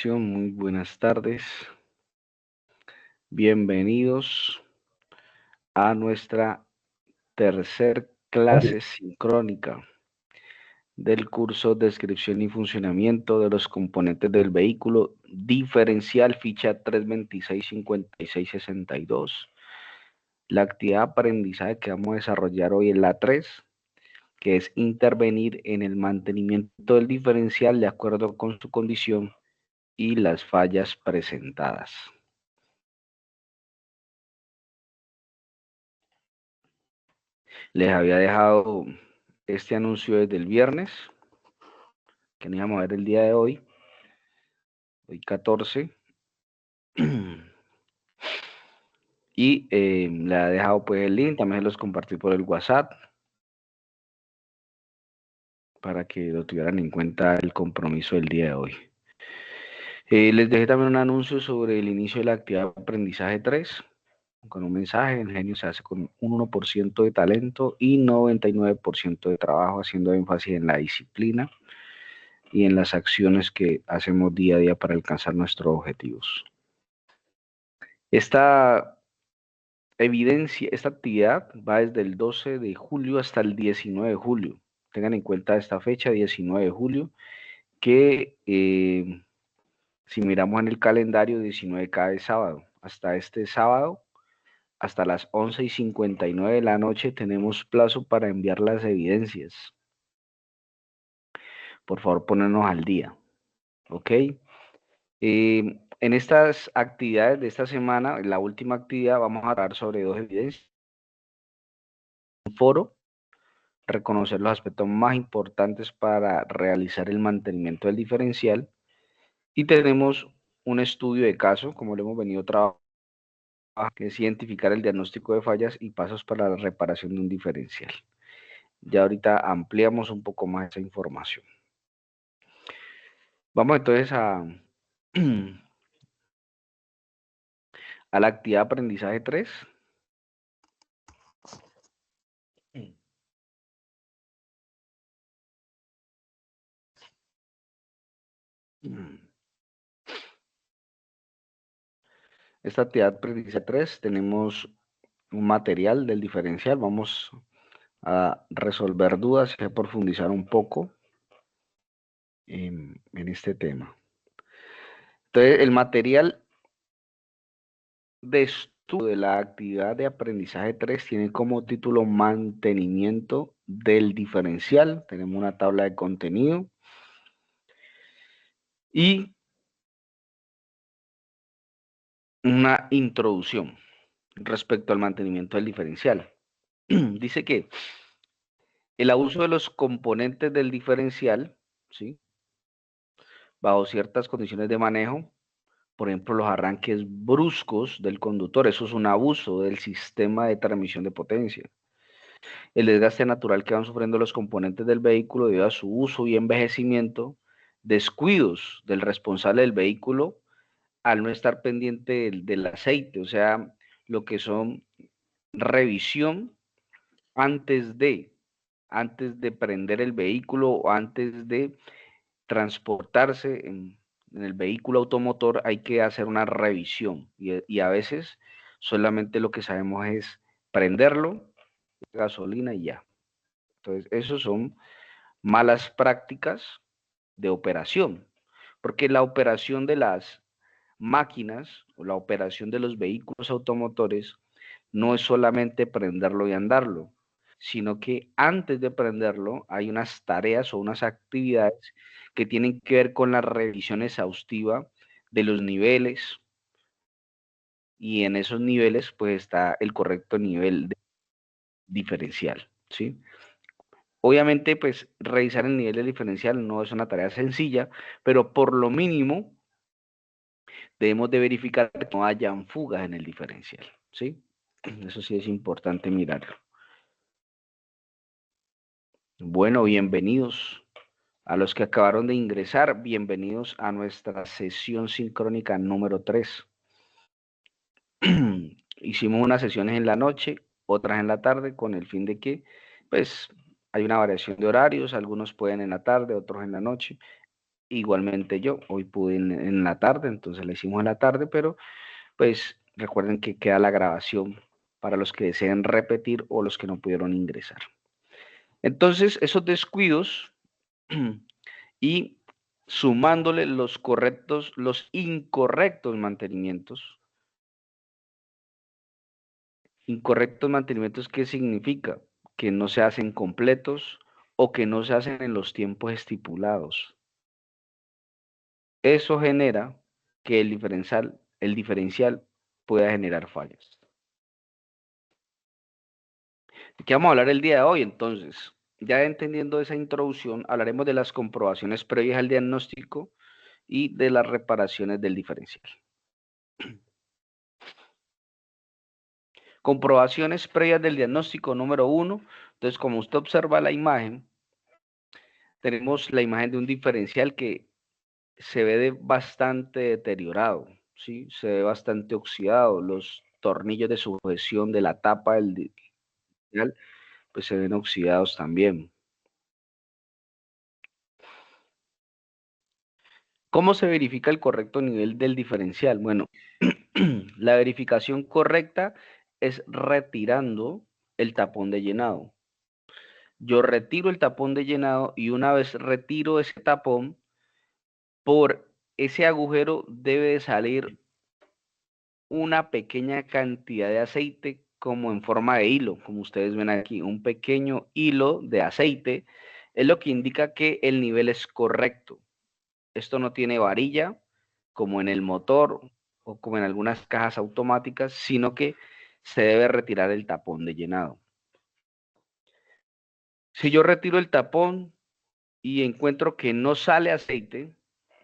Muy buenas tardes. Bienvenidos a nuestra tercer clase sincrónica del curso Descripción y Funcionamiento de los Componentes del Vehículo Diferencial, ficha 326-5662. La actividad de aprendizaje que vamos a desarrollar hoy es la 3, que es intervenir en el mantenimiento del diferencial de acuerdo con su condición y las fallas presentadas. Les había dejado este anuncio desde el viernes, que no íbamos a ver el día de hoy 14. Y le ha dejado pues el link, también se los compartí por el WhatsApp, para que lo tuvieran en cuenta el compromiso del día de hoy. Les dejé también un anuncio sobre el inicio de la actividad de aprendizaje 3, con un mensaje: el genio se hace con un 1% de talento y 99% de trabajo, haciendo énfasis en la disciplina y en las acciones que hacemos día a día para alcanzar nuestros objetivos. Esta actividad va desde el 12 de julio hasta el 19 de julio. Tengan en cuenta esta fecha, 19 de julio, que si miramos en el calendario, 19 cae sábado. Hasta este sábado, hasta las 11:59 de la noche, tenemos plazo para enviar las evidencias. Por favor, ponernos al día, ¿ok? En estas actividades de esta semana, en la última actividad, vamos a hablar sobre 2 evidencias. Un foro, reconocer los aspectos más importantes para realizar el mantenimiento del diferencial. Y tenemos un estudio de caso, como lo hemos venido trabajando, que es identificar el diagnóstico de fallas y pasos para la reparación de un diferencial. Ya ahorita ampliamos un poco más esa información. Vamos entonces a la actividad de aprendizaje 3. Esta actividad de aprendizaje 3, tenemos un material del diferencial. Vamos a resolver dudas y a profundizar un poco en este tema. Entonces, el material de estudio de la actividad de aprendizaje 3 tiene como título Mantenimiento del diferencial. Tenemos una tabla de contenido y una introducción respecto al mantenimiento del diferencial. Dice que el abuso de los componentes del diferencial, ¿sí?, bajo ciertas condiciones de manejo, por ejemplo, los arranques bruscos del conductor, eso es un abuso del sistema de transmisión de potencia. El desgaste natural que van sufriendo los componentes del vehículo debido a su uso y envejecimiento, descuidos del responsable del vehículo al no estar pendiente del aceite, o sea, lo que son revisión antes de prender el vehículo o antes de transportarse en el vehículo automotor. Hay que hacer una revisión y a veces solamente lo que sabemos es prenderlo, gasolina y ya. Entonces, esos son malas prácticas de operación, porque la operación de las máquinas o la operación de los vehículos automotores no es solamente prenderlo y andarlo, sino que antes de prenderlo hay unas tareas o unas actividades que tienen que ver con la revisión exhaustiva de los niveles, y en esos niveles pues está el correcto nivel de diferencial, ¿sí? Obviamente, pues revisar el nivel del diferencial no es una tarea sencilla, pero por lo mínimo debemos de verificar que no hayan fugas en el diferencial, ¿sí? Eso sí es importante mirarlo. Bueno, bienvenidos a los que acabaron de ingresar, bienvenidos a nuestra sesión sincrónica número 3. Hicimos unas sesiones en la noche, otras en la tarde, con el fin de que, pues, hay una variación de horarios, algunos pueden en la tarde, otros en la noche. Igualmente yo, hoy pude en la tarde, entonces la hicimos en la tarde, pero pues recuerden que queda la grabación para los que deseen repetir o los que no pudieron ingresar. Entonces, esos descuidos y sumándole los incorrectos mantenimientos. Incorrectos mantenimientos, ¿qué significa? Que no se hacen completos o que no se hacen en los tiempos estipulados. Eso genera que el diferencial pueda generar fallas. ¿De qué vamos a hablar el día de hoy? Entonces, ya entendiendo esa introducción, hablaremos de las comprobaciones previas al diagnóstico y de las reparaciones del diferencial. Comprobaciones previas del diagnóstico número 1. Entonces, como usted observa la imagen, tenemos la imagen de un diferencial que se ve bastante deteriorado, ¿sí? Se ve bastante oxidado. Los tornillos de sujeción de la tapa del diferencial pues se ven oxidados también. ¿Cómo se verifica el correcto nivel del diferencial? Bueno, la verificación correcta es retirando el tapón de llenado. Yo retiro el tapón de llenado y una vez retiro ese tapón, por ese agujero debe de salir una pequeña cantidad de aceite como en forma de hilo, como ustedes ven aquí, un pequeño hilo de aceite es lo que indica que el nivel es correcto. Esto no tiene varilla como en el motor o como en algunas cajas automáticas, sino que se debe retirar el tapón de llenado. Si yo retiro el tapón y encuentro que no sale aceite,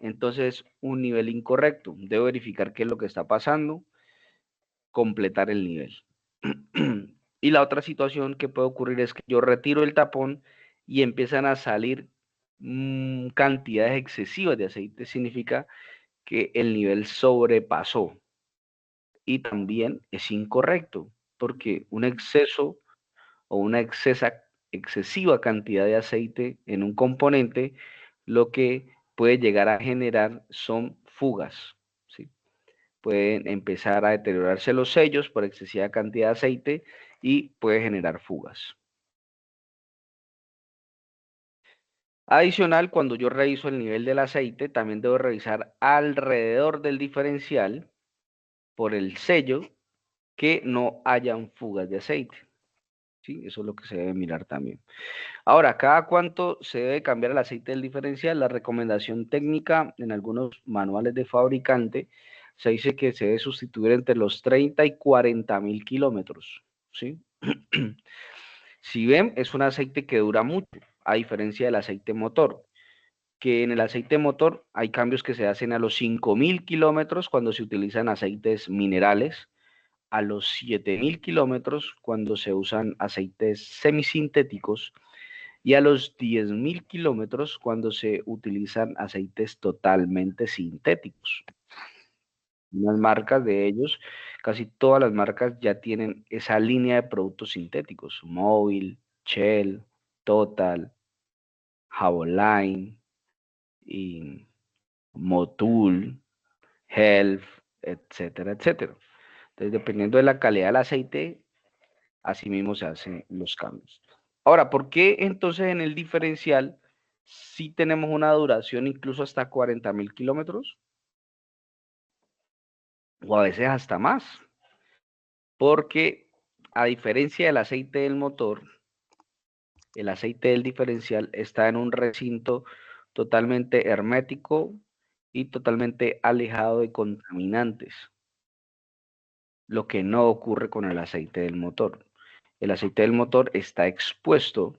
entonces un nivel incorrecto. Debo verificar qué es lo que está pasando, completar el nivel. Y la otra situación que puede ocurrir es que yo retiro el tapón y empiezan a salir cantidades excesivas de aceite. Significa que el nivel sobrepasó y también es incorrecto porque un exceso o una excesiva cantidad de aceite en un componente lo que puede llegar a generar son fugas, ¿sí? Pueden empezar a deteriorarse los sellos por excesiva cantidad de aceite y puede generar fugas. Adicional, cuando yo reviso el nivel del aceite, también debo revisar alrededor del diferencial por el sello que no hayan fugas de aceite. ¿Sí? Eso es lo que se debe mirar también. Ahora, ¿cada cuánto se debe cambiar el aceite del diferencial? La recomendación técnica en algunos manuales de fabricante se dice que se debe sustituir entre los 30 y 40.000 kilómetros. ¿Sí? Si ven, es un aceite que dura mucho, a diferencia del aceite motor, que en el aceite motor hay cambios que se hacen a los 5.000 kilómetros cuando se utilizan aceites minerales, a los 7.000 kilómetros cuando se usan aceites semisintéticos y a los 10.000 kilómetros cuando se utilizan aceites totalmente sintéticos. Las marcas de ellos, casi todas las marcas ya tienen esa línea de productos sintéticos, Móvil, Shell, Total, Havoline, y Motul, Health, etcétera, etcétera. Entonces, dependiendo de la calidad del aceite, así mismo se hacen los cambios. Ahora, ¿por qué entonces en el diferencial sí tenemos una duración incluso hasta 40.000 kilómetros? O a veces hasta más. Porque a diferencia del aceite del motor, el aceite del diferencial está en un recinto totalmente hermético y totalmente alejado de contaminantes, lo que no ocurre con el aceite del motor. El aceite del motor está expuesto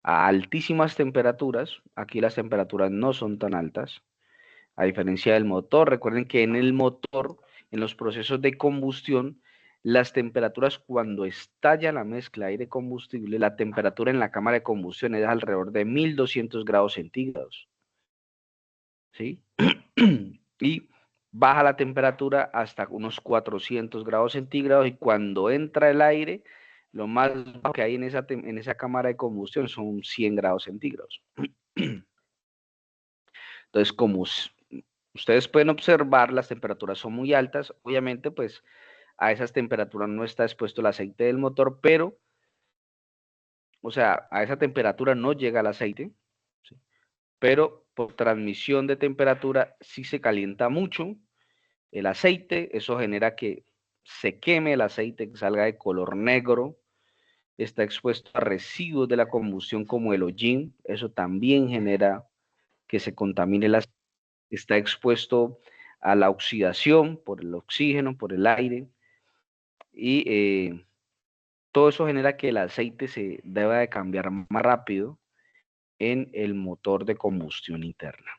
a altísimas temperaturas. Aquí las temperaturas no son tan altas. A diferencia del motor, recuerden que en el motor, en los procesos de combustión, las temperaturas cuando estalla la mezcla aire-combustible, la temperatura en la cámara de combustión es alrededor de 1200 grados centígrados. ¿Sí? Y baja la temperatura hasta unos 400 grados centígrados y cuando entra el aire, lo más bajo que hay en esa cámara de combustión son 100 grados centígrados. Entonces, como ustedes pueden observar, las temperaturas son muy altas, obviamente, pues a esas temperaturas no está expuesto el aceite del motor, pero, o sea, a esa temperatura no llega el aceite, ¿sí? Pero por transmisión de temperatura sí se calienta mucho el aceite, eso genera que se queme el aceite, que salga de color negro, está expuesto a residuos de la combustión como el hollín, eso también genera que se contamine el aceite, está expuesto a la oxidación por el oxígeno, por el aire, y todo eso genera que el aceite se deba de cambiar más rápido en el motor de combustión interna.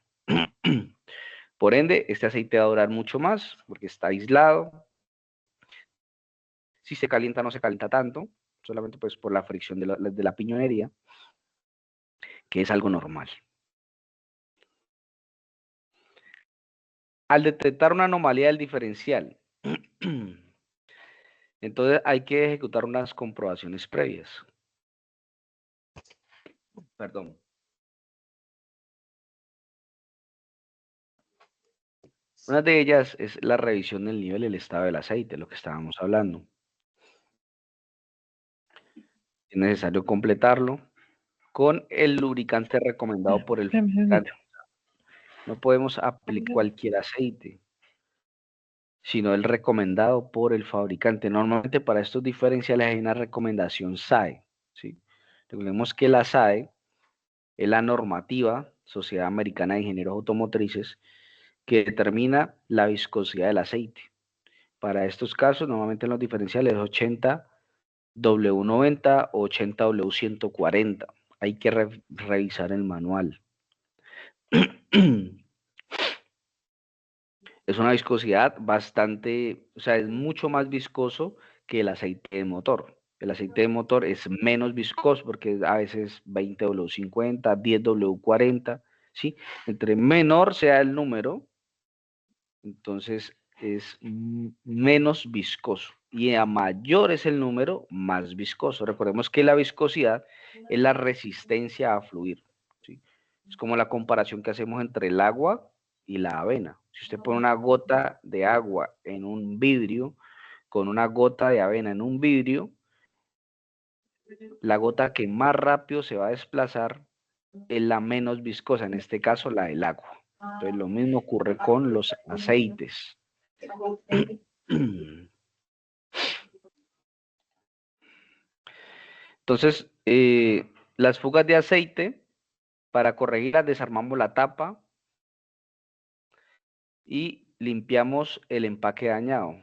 Por ende, este aceite va a durar mucho más porque está aislado. Si se calienta, no se calienta tanto, solamente pues por la fricción de la piñonería, que es algo normal. Al detectar una anomalía del diferencial, entonces hay que ejecutar unas comprobaciones previas. Perdón. Una de ellas es la revisión del nivel y el estado del aceite, lo que estábamos hablando. Es necesario completarlo con el lubricante recomendado por el fabricante. No podemos aplicar cualquier aceite, sino el recomendado por el fabricante. Normalmente para estos diferenciales hay una recomendación SAE, ¿sí? Recordemos que la SAE es la normativa, Sociedad Americana de Ingenieros Automotrices, que determina la viscosidad del aceite. Para estos casos, normalmente en los diferenciales es 80 W90 o 80 W140. Hay que revisar el manual. Es una viscosidad bastante, o sea, es mucho más viscoso que el aceite de motor. El aceite de motor es menos viscoso porque a veces 20 W50, 10 W40, ¿sí? Entre menor sea el número, entonces es menos viscoso. Y a mayor es el número, más viscoso. Recordemos que la viscosidad es la resistencia a fluir, ¿sí? Es como la comparación que hacemos entre el agua y la avena. Si usted pone una gota de agua en un vidrio, con una gota de avena en un vidrio, la gota que más rápido se va a desplazar es la menos viscosa, en este caso la del agua. Entonces lo mismo ocurre con los aceites. Entonces, las fugas de aceite, para corregirlas desarmamos la tapa y limpiamos el empaque dañado.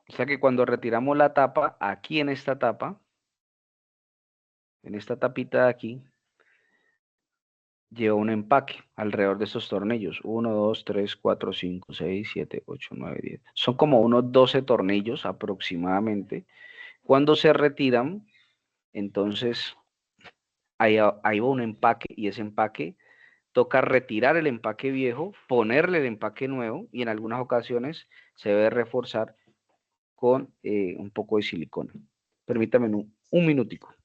O sea que cuando retiramos la tapa, aquí en esta tapa, en esta tapita de aquí, lleva un empaque alrededor de estos tornillos. 1, 2, 3, 4, 5, 6, 7, 8, 9, 10. Son como unos 12 tornillos aproximadamente. Cuando se retiran, entonces ahí va un empaque y ese empaque toca retirar el empaque viejo, ponerle el empaque nuevo y en algunas ocasiones se debe reforzar con un poco de silicona. Permítame un minutico.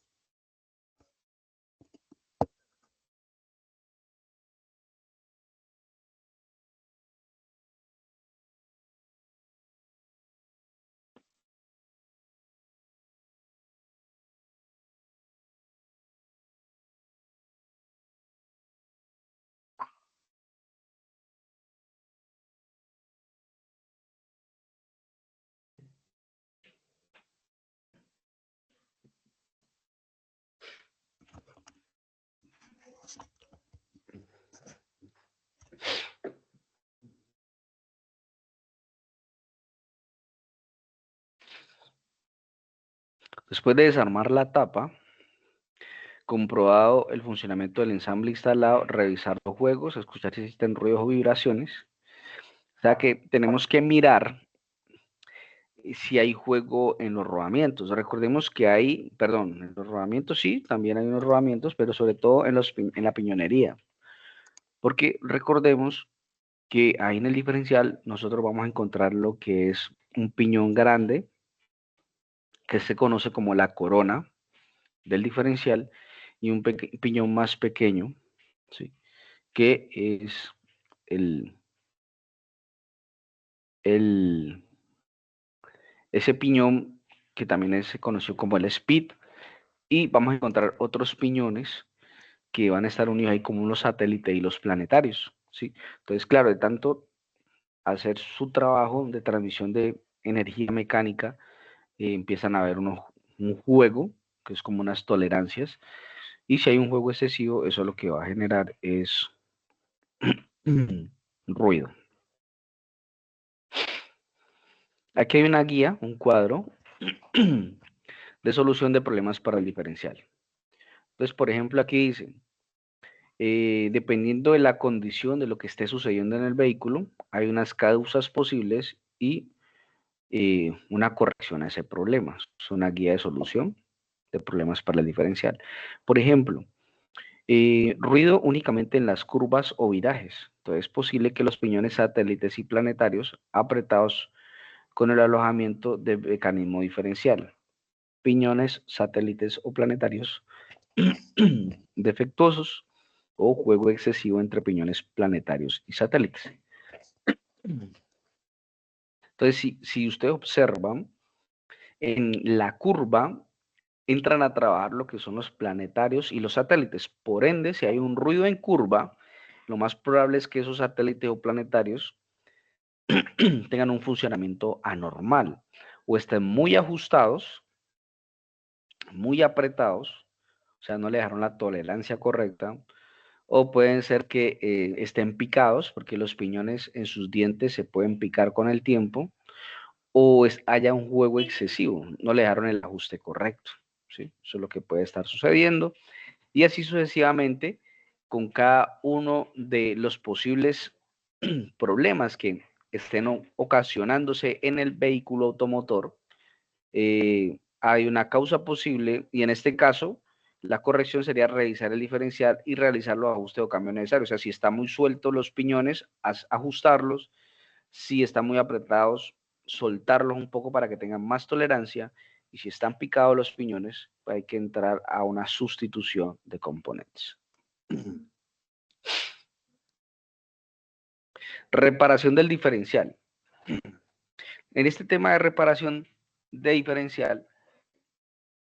Después de desarmar la tapa, comprobado el funcionamiento del ensamble instalado, revisar los juegos, escuchar si existen ruidos o vibraciones. O sea que tenemos que mirar si hay juego en los rodamientos. Recordemos que hay, perdón, en los rodamientos sí, también hay unos rodamientos, pero sobre todo en la piñonería. Porque recordemos que ahí en el diferencial nosotros vamos a encontrar lo que es un piñón grande, que se conoce como la corona del diferencial, y un piñón más pequeño, ¿sí? que es ese piñón que también se conoció como el SPID, y vamos a encontrar otros piñones que van a estar unidos ahí como los satélites y los planetarios, ¿sí? Entonces, claro, de tanto hacer su trabajo de transmisión de energía mecánica, empiezan a haber un juego, que es como unas tolerancias, y si hay un juego excesivo, eso lo que va a generar es ruido. Aquí hay una guía, un cuadro de solución de problemas para el diferencial. Entonces, por ejemplo, aquí dice, dependiendo de la condición de lo que esté sucediendo en el vehículo, hay unas causas posibles y una corrección a ese problema. Es una guía de solución de problemas para el diferencial. Por ejemplo, ruido únicamente en las curvas o virajes. Entonces es posible que los piñones satélites y planetarios apretados con el alojamiento de mecanismo diferencial. Piñones satélites o planetarios defectuosos o juego excesivo entre piñones planetarios y satélites. Entonces, si usted observa, en la curva entran a trabajar lo que son los planetarios y los satélites. Por ende, si hay un ruido en curva, lo más probable es que esos satélites o planetarios tengan un funcionamiento anormal o estén muy ajustados, muy apretados, o sea, no le dejaron la tolerancia correcta, o pueden ser que estén picados, porque los piñones en sus dientes se pueden picar con el tiempo, o haya un juego excesivo, no le dejaron el ajuste correcto, ¿sí? Eso es lo que puede estar sucediendo, y así sucesivamente con cada uno de los posibles problemas que estén ocasionándose en el vehículo automotor. Hay una causa posible y en este caso la corrección sería revisar el diferencial y realizar los ajustes o cambios necesarios. O sea, si están muy sueltos los piñones, ajustarlos. Si están muy apretados, soltarlos un poco para que tengan más tolerancia. Y si están picados los piñones, pues hay que entrar a una sustitución de componentes. Reparación del diferencial. En este tema de reparación de diferencial,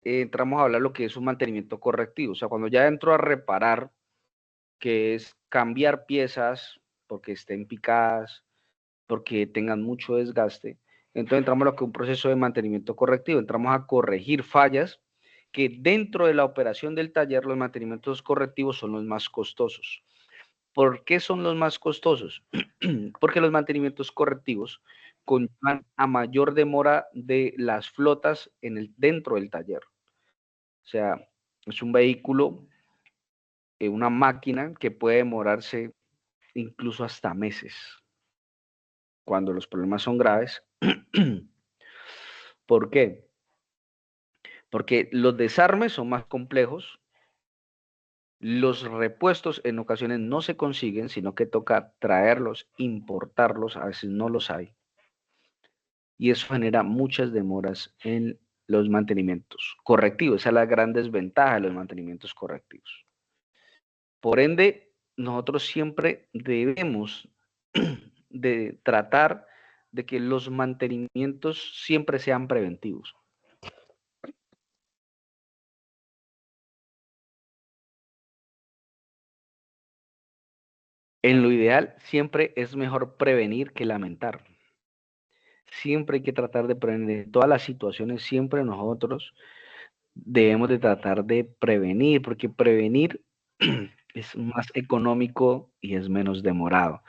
entramos a hablar lo que es un mantenimiento correctivo. O sea, cuando ya entro a reparar, que es cambiar piezas porque estén picadas, porque tengan mucho desgaste, entonces entramos a lo que es un proceso de mantenimiento correctivo. Entramos a corregir fallas que dentro de la operación del taller los mantenimientos correctivos son los más costosos. ¿Por qué son los más costosos? Porque los mantenimientos correctivos conllevan a mayor demora de las flotas dentro del taller. O sea, es un vehículo, una máquina que puede demorarse incluso hasta meses cuando los problemas son graves. ¿Por qué? Porque los desarmes son más complejos, los repuestos en ocasiones no se consiguen, sino que toca traerlos, importarlos, a veces no los hay. Y eso genera muchas demoras en los mantenimientos correctivos. Esa es la gran desventaja de los mantenimientos correctivos. Por ende, nosotros siempre debemos de tratar de que los mantenimientos siempre sean preventivos. En lo ideal, siempre es mejor prevenir que lamentar. Siempre hay que tratar de prevenir. En todas las situaciones, siempre nosotros debemos de tratar de prevenir, porque prevenir es más económico y es menos demorado.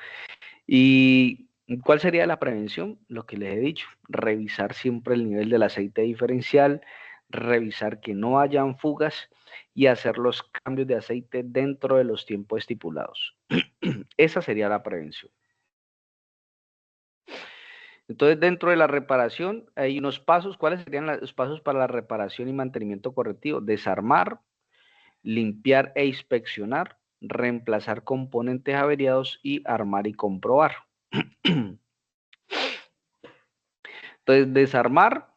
¿Y cuál sería la prevención? Lo que les he dicho, revisar siempre el nivel del aceite diferencial, revisar que no hayan fugas y hacer los cambios de aceite dentro de los tiempos estipulados. Esa sería la prevención. Entonces, dentro de la reparación hay unos pasos. ¿Cuáles serían los pasos para la reparación y mantenimiento correctivo? Desarmar, limpiar e inspeccionar, reemplazar componentes averiados y armar y comprobar. Entonces, desarmar,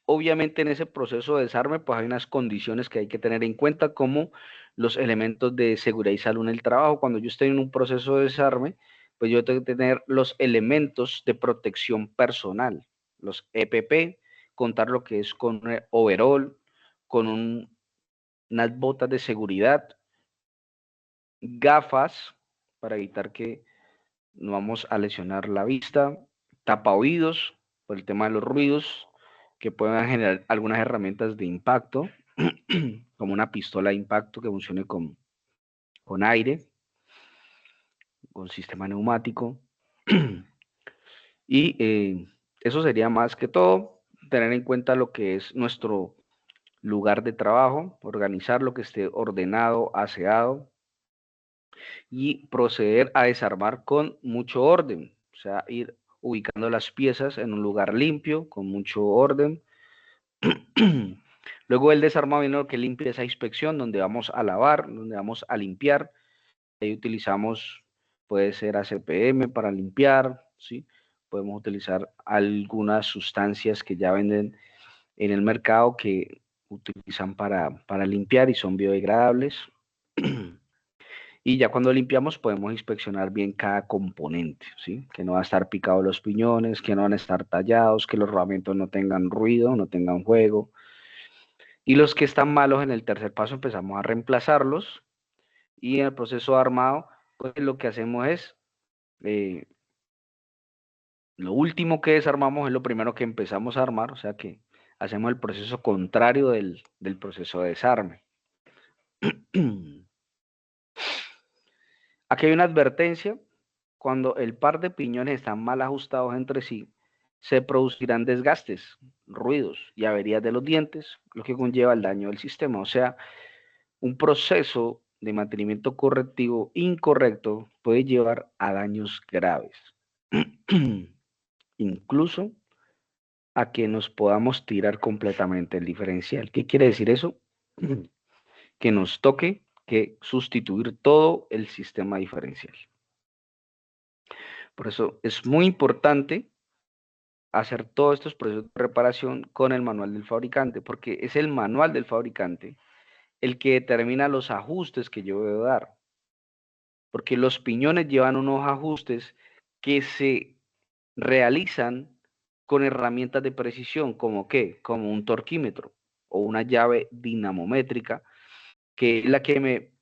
obviamente en ese proceso de desarme, pues hay unas condiciones que hay que tener en cuenta, como los elementos de seguridad y salud en el trabajo. Cuando yo estoy en un proceso de desarme, pues yo tengo que tener los elementos de protección personal, los EPP, contar lo que es con overall, con unas botas de seguridad, gafas para evitar que nos vamos a lesionar la vista, tapa oídos por el tema de los ruidos, que puedan generar algunas herramientas de impacto, como una pistola de impacto que funcione con aire, con sistema neumático. Y eso sería más que todo, tener en cuenta lo que es nuestro lugar de trabajo, organizar lo que esté ordenado, aseado y proceder a desarmar con mucho orden, o sea, ir ubicando las piezas en un lugar limpio, con mucho orden. Luego el desarmado viene lo que limpia esa inspección, donde vamos a lavar, donde vamos a limpiar. Ahí utilizamos, puede ser ACPM para limpiar, ¿sí? Podemos utilizar algunas sustancias que ya venden en el mercado que utilizan para limpiar y son biodegradables. Y ya cuando limpiamos podemos inspeccionar bien cada componente, ¿sí? Que no va a estar picado los piñones, que no van a estar tallados, que los rodamientos no tengan ruido, no tengan juego. Y los que están malos en el tercer paso empezamos a reemplazarlos. Y en el proceso de armado, pues lo que hacemos es, eh, lo último que desarmamos es lo primero que empezamos a armar, o sea que hacemos el proceso contrario del proceso de desarme. Aquí hay una advertencia. Cuando el par de piñones están mal ajustados entre sí, se producirán desgastes, ruidos y averías de los dientes, lo que conlleva el daño del sistema. O sea, un proceso de mantenimiento correctivo incorrecto puede llevar a daños graves, incluso a que nos podamos tirar completamente el diferencial. ¿Qué quiere decir eso? Que nos toque que sustituir todo el sistema diferencial. Por eso es muy importante hacer todos estos procesos de reparación con el manual del fabricante, porque es el manual del fabricante el que determina los ajustes que yo debo dar, porque los piñones llevan unos ajustes que se realizan con herramientas de precisión, como qué, como un torquímetro o una llave dinamométrica, que es la que me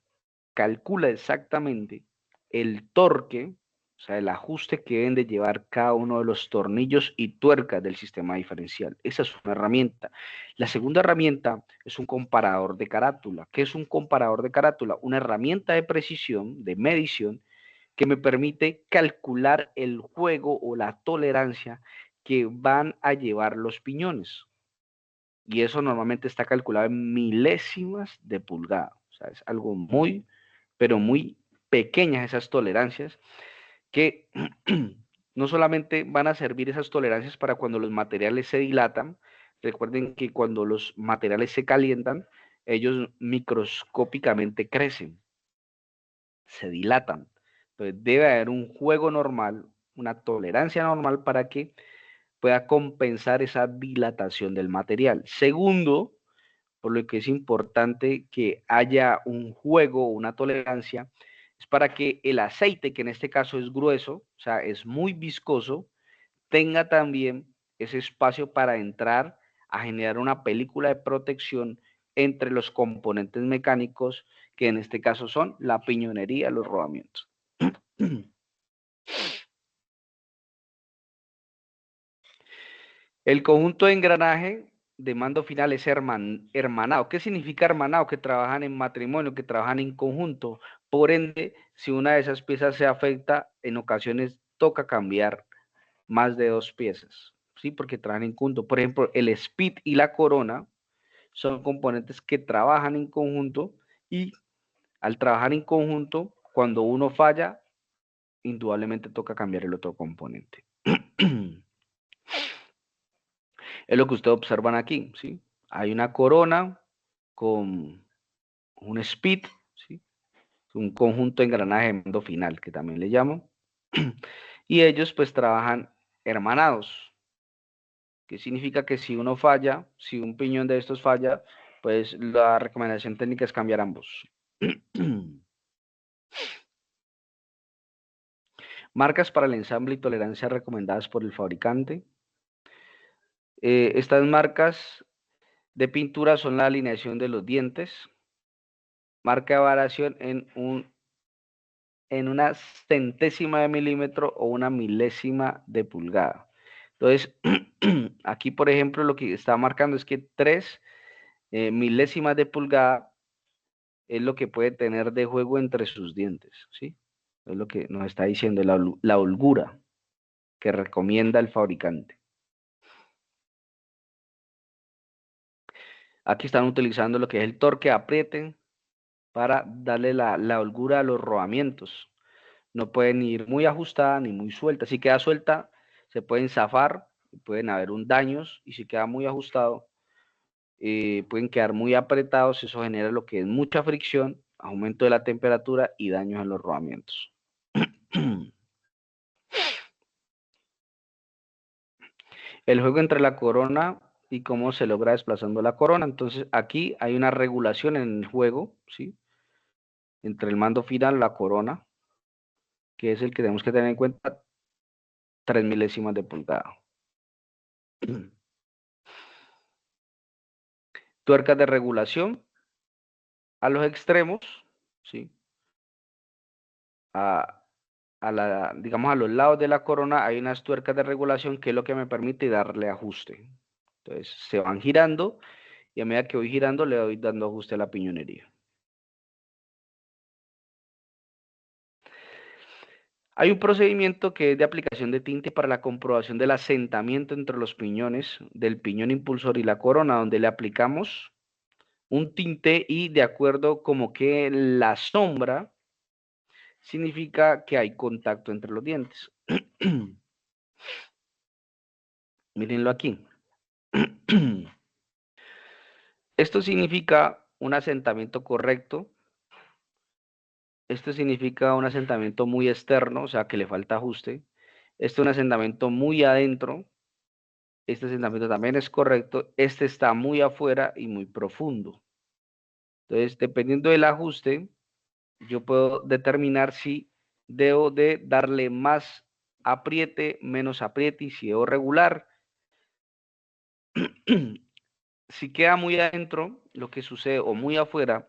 calcula exactamente el torque, o sea, el ajuste que deben de llevar cada uno de los tornillos y tuercas del sistema diferencial. Esa es una herramienta. La segunda herramienta es un comparador de carátula. ¿Qué es un comparador de carátula? Una herramienta de precisión, de medición, que me permite calcular el juego o la tolerancia que van a llevar los piñones. Y eso normalmente está calculado en milésimas de pulgada. O sea, es algo muy, pero muy pequeñas esas tolerancias que no solamente van a servir esas tolerancias para cuando los materiales se dilatan. Recuerden que cuando los materiales se calientan, ellos microscópicamente crecen, se dilatan. Entonces debe haber un juego normal, una tolerancia normal para que pueda compensar esa dilatación del material. Segundo, por lo que es importante que haya un juego, una tolerancia, es para que el aceite, que en este caso es grueso, o sea, es muy viscoso, tenga también ese espacio para entrar a generar una película de protección entre los componentes mecánicos, que en este caso son la piñonería, los rodamientos. El conjunto de engranaje de mando final es hermanado. ¿Qué significa hermanado? Que trabajan en matrimonio, que trabajan en conjunto. Por ende, si una de esas piezas se afecta, en ocasiones toca cambiar más de dos piezas, ¿sí? Porque trabajan en conjunto. Por ejemplo, el speed y la corona son componentes que trabajan en conjunto y al trabajar en conjunto, cuando uno falla, indudablemente toca cambiar el otro componente. Es lo que ustedes observan aquí, ¿sí? Hay una corona con un speed, ¿sí? Un conjunto de engranaje de mando final, que también le llamo. Y ellos pues trabajan hermanados, que significa que si uno falla, si un piñón de estos falla, pues la recomendación técnica es cambiar ambos. Marcas para el ensamble y tolerancia recomendadas por el fabricante. Estas marcas de pintura son la alineación de los dientes, marca de variación en una centésima de milímetro o una milésima de pulgada. Entonces, aquí, por ejemplo, lo que está marcando es que 3 milésimas de pulgada es lo que puede tener de juego entre sus dientes, ¿sí? Es lo que nos está diciendo la holgura que recomienda el fabricante. Aquí están utilizando lo que es el torque apriete para darle la holgura a los rodamientos. No pueden ir muy ajustada ni muy suelta. Si queda suelta, se pueden zafar, pueden haber daños, y si queda muy ajustado, pueden quedar muy apretados. Eso genera lo que es mucha fricción, aumento de la temperatura y daños en los rodamientos. El juego entre la corona y cómo se logra desplazando la corona. Entonces, aquí hay una regulación en el juego, ¿sí? Entre el mando final, la corona, que es el que tenemos que tener en cuenta, 3 milésimas de pulgada. Tuercas de regulación a los extremos, ¿sí? Digamos, a los lados de la corona hay unas tuercas de regulación que es lo que me permite darle ajuste. Entonces, se van girando y a medida que voy girando le voy dando ajuste a la piñonería. Hay un procedimiento que es de aplicación de tinte para la comprobación del asentamiento entre los piñones del piñón impulsor y la corona, donde le aplicamos un tinte y de acuerdo como que la sombra significa que hay contacto entre los dientes. Mírenlo aquí. Esto significa un asentamiento correcto. Esto significa un asentamiento muy externo, o sea que le falta ajuste. Este es un asentamiento muy adentro. Este asentamiento también es correcto. Este está muy afuera y muy profundo. Entonces, dependiendo del ajuste, yo puedo determinar si debo de darle más apriete, menos apriete, y si debo regular. Si queda muy adentro, lo que sucede, o muy afuera,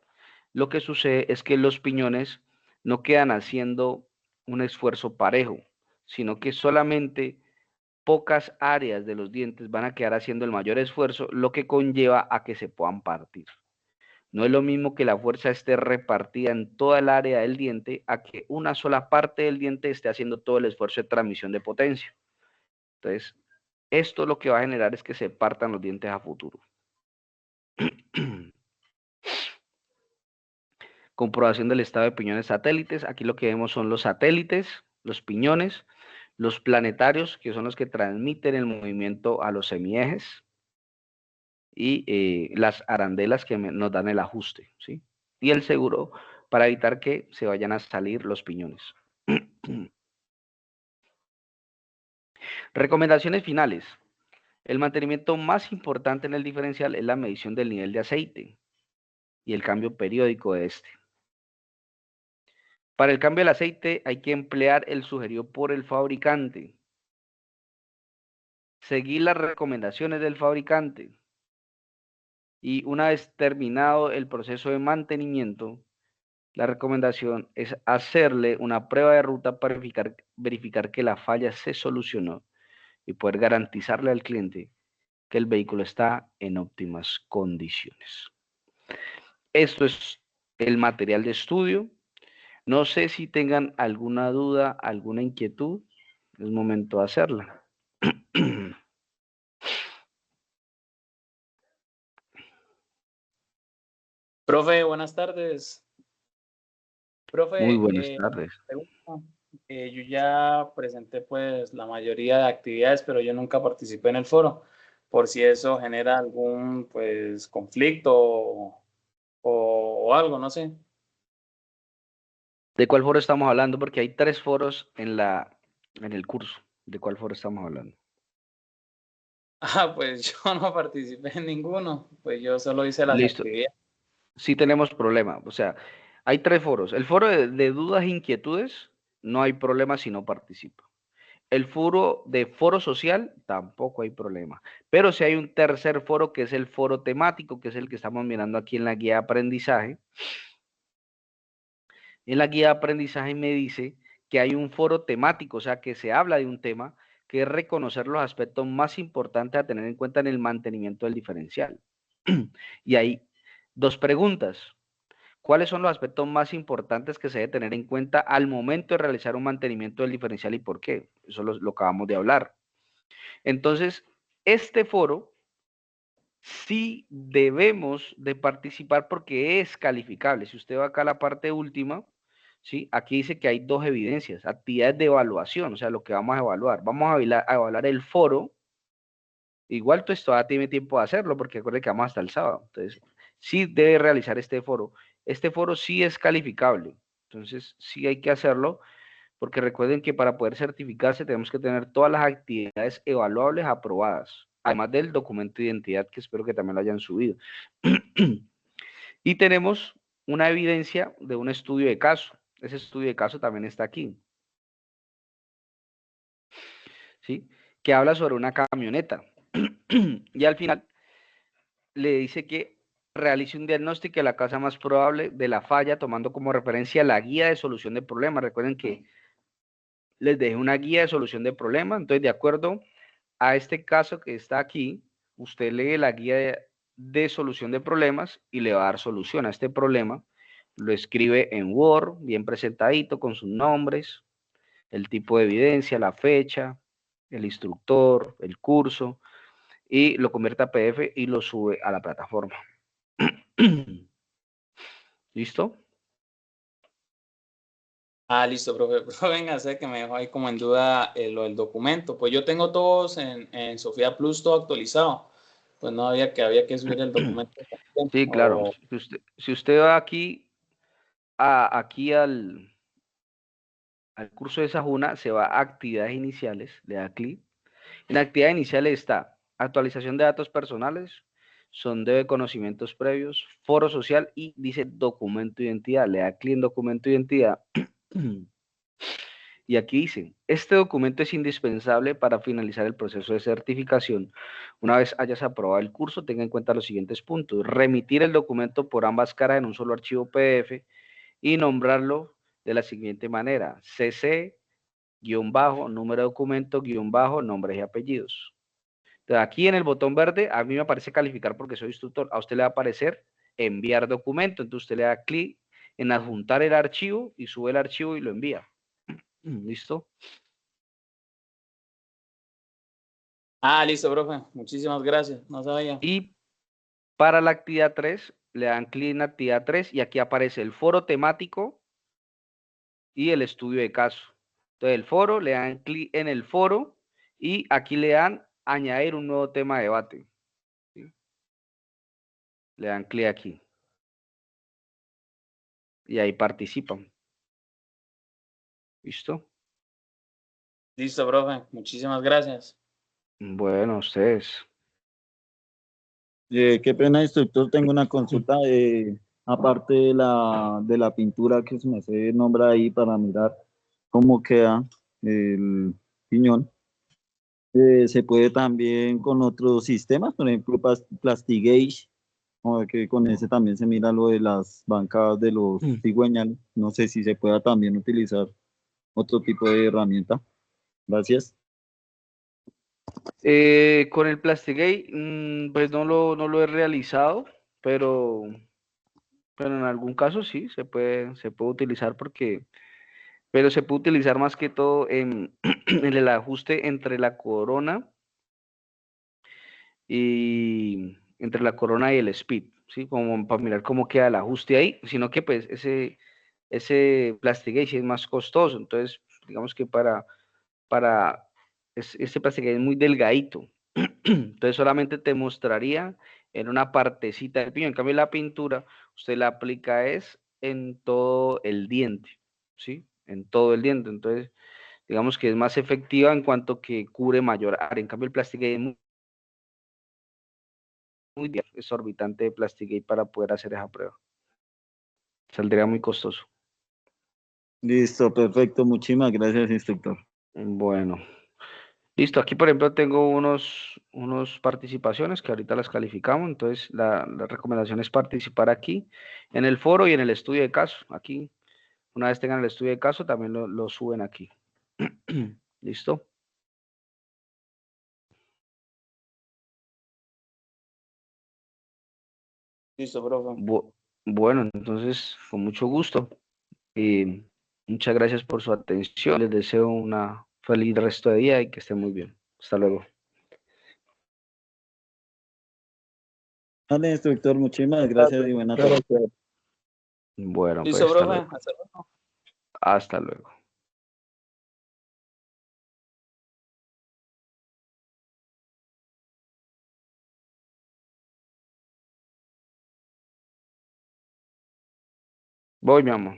lo que sucede es que los piñones no quedan haciendo un esfuerzo parejo, sino que solamente pocas áreas de los dientes van a quedar haciendo el mayor esfuerzo, lo que conlleva a que se puedan partir. No es lo mismo que la fuerza esté repartida en toda el área del diente a que una sola parte del diente esté haciendo todo el esfuerzo de transmisión de potencia. Entonces, esto lo que va a generar es que se partan los dientes a futuro. Comprobación del estado de piñones satélites. Aquí lo que vemos son los satélites, los piñones, los planetarios, que son los que transmiten el movimiento a los semiejes, y las arandelas que nos dan el ajuste, ¿sí? Y el seguro para evitar que se vayan a salir los piñones. Recomendaciones finales. El mantenimiento más importante en el diferencial es la medición del nivel de aceite y el cambio periódico de este. Para el cambio del aceite hay que emplear el sugerido por el fabricante. Seguir las recomendaciones del fabricante. Y una vez terminado el proceso de mantenimiento, la recomendación es hacerle una prueba de ruta para verificar que la falla se solucionó y poder garantizarle al cliente que el vehículo está en óptimas condiciones. Esto es el material de estudio. No sé si tengan alguna duda, alguna inquietud. Es momento de hacerla. Profe, buenas tardes. Muy Profe, buenas tardes. pregunta, yo ya presenté pues la mayoría de actividades, pero yo nunca participé en el foro, por si eso genera algún pues conflicto o algo, no sé. ¿De cuál foro estamos hablando? Porque hay 3 foros en el curso. ¿De cuál foro estamos hablando? Ah, pues yo no participé en ninguno, pues yo solo hice las Listo. actividades. Sí tenemos problema. O sea, Hay 3 foros. El foro de dudas e inquietudes, no hay problema si no participa. El foro de foro social, tampoco hay problema. Pero si hay un tercer foro, que es el foro temático, que es el que estamos mirando aquí en la guía de aprendizaje. En la guía de aprendizaje me dice que hay un foro temático, o sea, que se habla de un tema, que es reconocer los aspectos más importantes a tener en cuenta en el mantenimiento del diferencial. Y hay 2 preguntas. ¿Cuáles son los aspectos más importantes que se debe tener en cuenta al momento de realizar un mantenimiento del diferencial y por qué? Eso lo acabamos de hablar. Entonces, este foro sí debemos de participar porque es calificable. Si usted va acá a la parte última, ¿sí? Aquí dice que hay 2 evidencias, actividades de evaluación, o sea, lo que vamos a evaluar. Vamos a evaluar el foro. Igual tú todavía tiene tiempo de hacerlo porque acuerde que vamos hasta el sábado. Entonces, sí debe realizar este foro. Este foro sí es calificable. Entonces, sí hay que hacerlo porque recuerden que para poder certificarse tenemos que tener todas las actividades evaluables aprobadas, además del documento de identidad que espero que también lo hayan subido. Y tenemos una evidencia de un estudio de caso. Ese estudio de caso también está aquí, ¿sí? Que habla sobre una camioneta. Y al final le dice que realice un diagnóstico de la causa más probable de la falla, tomando como referencia la guía de solución de problemas. Recuerden que les dejé una guía de solución de problemas, entonces de acuerdo a este caso que está aquí, usted lee la guía de solución de problemas y le va a dar solución a este problema. Lo escribe en Word, bien presentadito, con sus nombres, el tipo de evidencia, la fecha, el instructor, el curso, y lo convierte a PDF y lo sube a la plataforma. ¿Listo? Ah, listo, profe. Pero venga, sé que me dejó ahí como en duda lo del documento. Pues yo tengo todos en Sofía Plus todo actualizado. Pues no había que subir el documento también. Sí, claro. O, Si usted va aquí, aquí al curso de Sajuna, se va a actividades iniciales, le da clic. En actividades iniciales está actualización de datos personales, sondeo de conocimientos previos, foro social y dice documento de identidad. Le da clic en documento de identidad. Y aquí dice, este documento es indispensable para finalizar el proceso de certificación. Una vez hayas aprobado el curso, tenga en cuenta los siguientes puntos. Remitir el documento por ambas caras en un solo archivo PDF y nombrarlo de la siguiente manera. CC, guión bajo, número de documento, guión bajo, nombres y apellidos. Entonces, aquí en el botón verde, a mí me aparece calificar porque soy instructor. A usted le va a aparecer enviar documento. Entonces usted le da clic en adjuntar el archivo y sube el archivo y lo envía. ¿Listo? Ah, listo, profe. Muchísimas gracias. No sabía. Y para la actividad 3, le dan clic en actividad 3 y aquí aparece el foro temático y el estudio de caso. Entonces el foro, le dan clic en el foro y aquí le dan añadir un nuevo tema de debate. ¿Sí? Le dan clic aquí y ahí participan. ¿Listo? Listo, profe. Muchísimas gracias. Bueno, ustedes. Qué pena, instructor, tengo una consulta. Aparte de la pintura que se me hace nombra ahí para mirar cómo queda el piñón, se puede también con otros sistemas, por ejemplo, Plastigage, o que con ese también se mira lo de las bancadas de los cigüeñales. No sé si se pueda también utilizar otro tipo de herramienta. Gracias. Con el Plastigate, pues no lo he realizado, pero en algún caso sí se puede utilizar pero se puede utilizar más que todo en el ajuste entre la corona y el speed, ¿sí? Como para mirar cómo queda el ajuste ahí, sino que pues ese Plastigate sí es más costoso, entonces digamos que este Plastigate es muy delgadito, entonces solamente te mostraría en una partecita del piñón. En cambio la pintura, usted la aplica es en todo el diente, ¿sí? En todo el diente, entonces digamos que es más efectiva en cuanto que cubre mayor área. En cambio el Plastigate es muy exorbitante de Plastigate para poder hacer esa prueba. Saldría muy costoso. Listo, perfecto. Muchísimas gracias, instructor. Bueno, listo. Aquí, por ejemplo, tengo unos participaciones que ahorita las calificamos. Entonces, la recomendación es participar aquí en el foro y en el estudio de caso. Aquí, una vez tengan el estudio de caso, también lo suben aquí. ¿Listo? Listo, profe. Bueno, entonces, con mucho gusto. Y muchas gracias por su atención. Les deseo una feliz resto de día y que estén muy bien. Hasta luego. Vale, instructor, muchísimas gracias y buena tarde. Bueno, pues Listo, hasta profe. luego. Hasta luego. Hasta luego. Voy, mi amor.